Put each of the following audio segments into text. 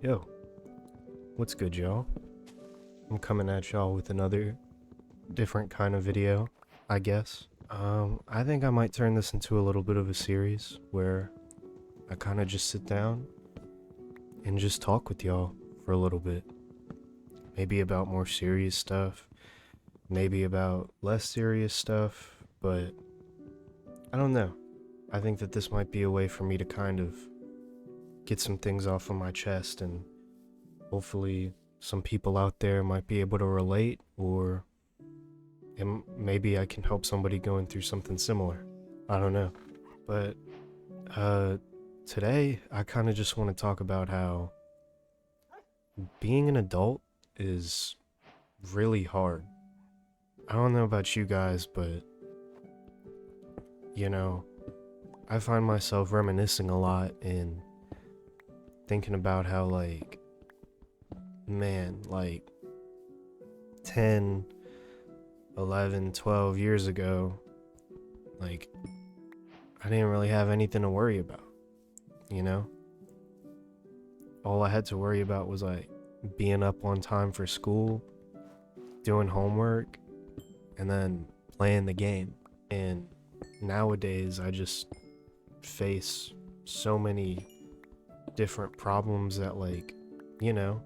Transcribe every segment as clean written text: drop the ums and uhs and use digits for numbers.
Yo, what's good, y'all? I'm coming at y'all with another different kind of video, I guess. I think I might turn this into a little bit of a series where I kind of just sit down and just talk with y'all for a little bit. Maybe about more serious stuff, maybe about less serious stuff, but I don't know. I think that this might be a way for me to kind of get some things off of my chest, and hopefully some people out there might be able to relate, or maybe I can help somebody going through something similar. I don't know. But uh today I kind of just want to talk about how being an adult is really hard. I don't know about you guys, but you know, I find myself reminiscing a lot and thinking about how, like, man, like 10, 11, 12 years ago, like, I didn't really have anything to worry about, you know? All I had to worry about was, like, being up on time for school, doing homework, and then playing the game. And nowadays, I just face so many different problems that, like, you know,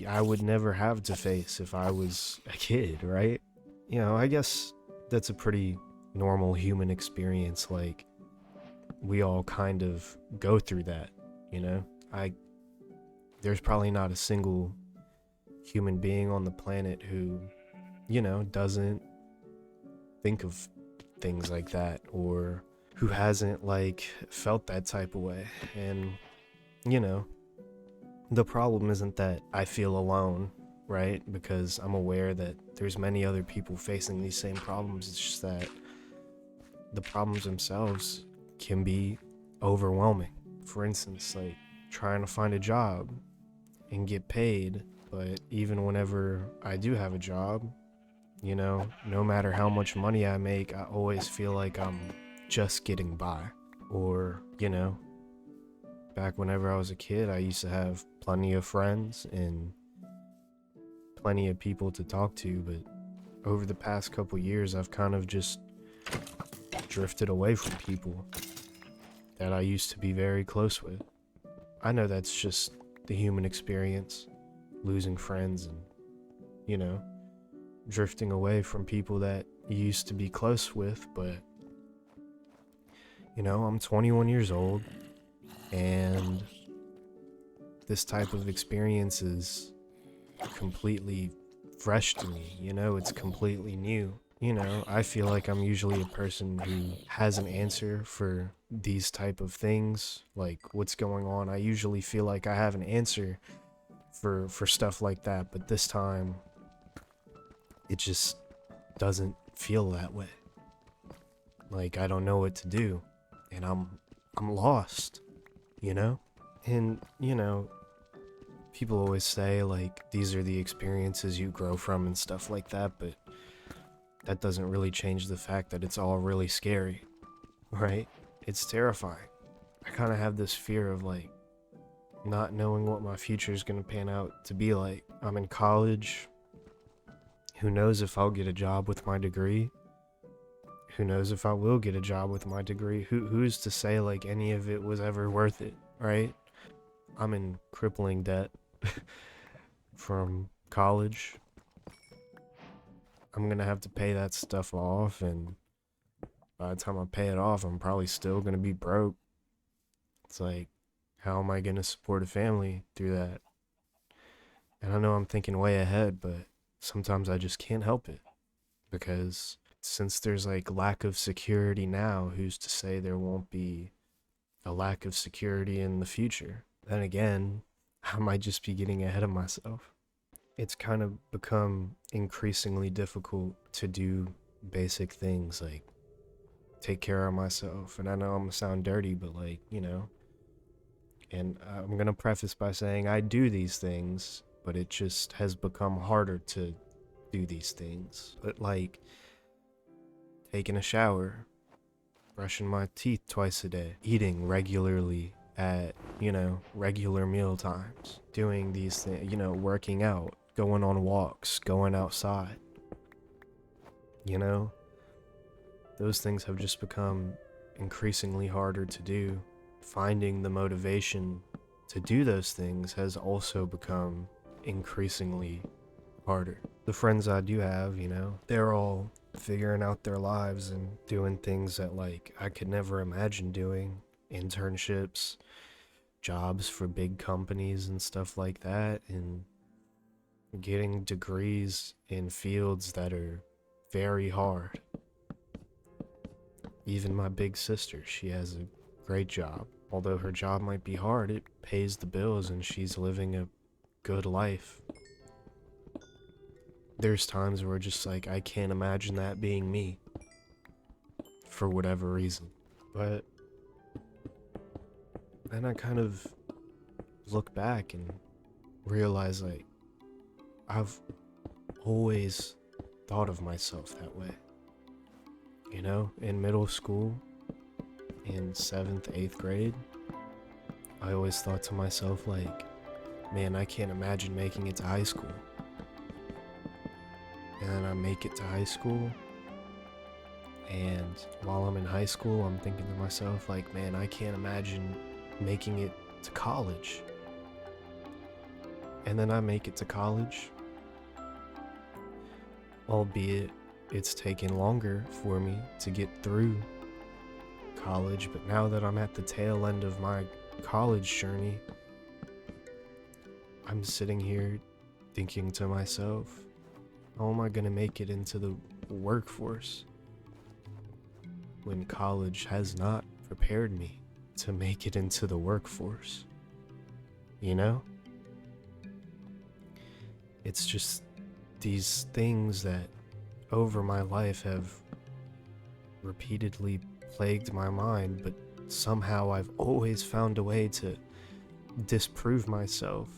I would never have to face if I was a kid, right? You know, I guess that's a pretty normal human experience. Like, we all kind of go through that, you know? There's probably not a single human being on the planet who, you know, doesn't think of things like that, or who hasn't, like, felt that type of way. And, you know, the problem isn't that I feel alone, right? Because I'm aware that there's many other people facing these same problems. It's just that the problems themselves can be overwhelming. For instance, like trying to find a job and get paid, but even whenever I do have a job, you know, no matter how much money I make, I always feel like I'm just getting by. Or, you know, back whenever I was a kid, I used to have plenty of friends and plenty of people to talk to, but over the past couple years, I've kind of just drifted away from people that I used to be very close with. I know that's just the human experience, losing friends and, you know, drifting away from people that you used to be close with. But, you know, I'm 21 years old, and this type of experience is completely fresh to me. You know, it's completely new. You know, I feel like I'm usually a person who has an answer for these type of things, like what's going on. I usually feel like I have an answer for stuff like that, but this time it just doesn't feel that way. Like, I don't know what to do, and I'm lost, you know? And, you know, people always say, like, these are the experiences you grow from and stuff like that, but that doesn't really change the fact that it's all really scary, right? It's terrifying. I kind of have this fear of, like, not knowing what my future is going to pan out to be like. I'm in college. Who knows if I'll get a job with my degree? Who knows if I will get a job with my degree? Who's to say, like, any of it was ever worth it, right? I'm in crippling debt from college. I'm gonna have to pay that stuff off, and by the time I pay it off, I'm probably still gonna be broke. It's like, how am I gonna support a family through that? And I know I'm thinking way ahead, but sometimes I just can't help it, because since there's, like, lack of security now, who's to say there won't be a lack of security in the future? Then again, I might just be getting ahead of myself. It's kind of become increasingly difficult to do basic things like take care of myself. And I know I'm gonna sound dirty, but, like, you know, and I'm gonna preface by saying I do these things, but it just has become harder to do these things. But, like, taking a shower, brushing my teeth twice a day, eating regularly at, regular meal times, doing these things, working out, going on walks, going outside. You know, those things have just become increasingly harder to do. Finding the motivation to do those things has also become increasingly harder. The friends I do have, they're all figuring out their lives and doing things that, like, I could never imagine doing. Internships, jobs for big companies and stuff like that, and getting degrees in fields that are very hard. Even my big sister, she has a great job. Although her job might be hard, it pays the bills and she's living a good life. There's times where just like, I can't imagine that being me. For whatever reason. But then I kind of look back and realize, like, I've always thought of myself that way. In middle school, in 7th, 8th grade, I always thought to myself, like, man, I can't imagine making it to high school. And then I make it to high school, and while I'm in high school, I'm thinking to myself, like, man, I can't imagine making it to college. And then I make it to college, albeit it's taken longer for me to get through college, but now that I'm at the tail end of my college journey, I'm sitting here thinking to myself, how am I gonna make it into the workforce when college has not prepared me to make it into the workforce? It's just these things that over my life have repeatedly plagued my mind, but somehow I've always found a way to disprove myself,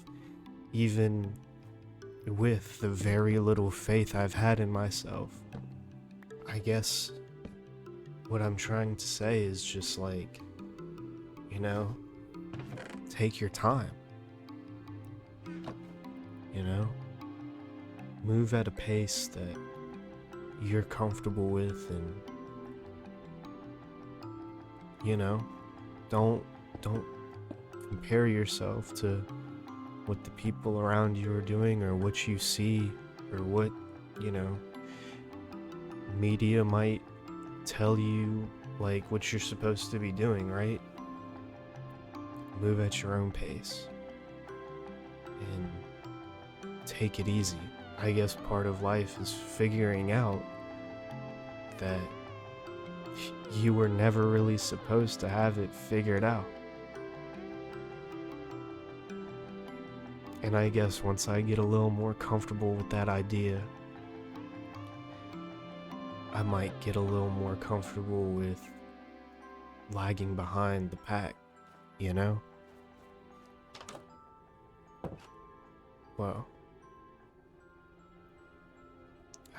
even with the very little faith I've had in myself. I guess what I'm trying to say is just like, take your time. Move at a pace that you're comfortable with, and don't compare yourself to what the people around you are doing, or what you see, or what media might tell you, like, what you're supposed to be doing, right? Move at your own pace and take it easy. I guess part of life is figuring out that you were never really supposed to have it figured out. And I guess once I get a little more comfortable with that idea, I might get a little more comfortable with lagging behind the pack, Well,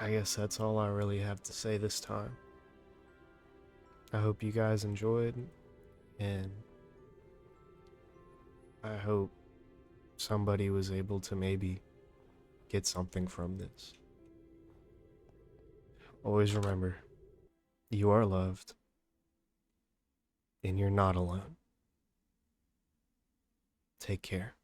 I guess that's all I really have to say this time. I hope you guys enjoyed, and I hope somebody was able to maybe get something from this. Always remember, you are loved, and you're not alone. Take care.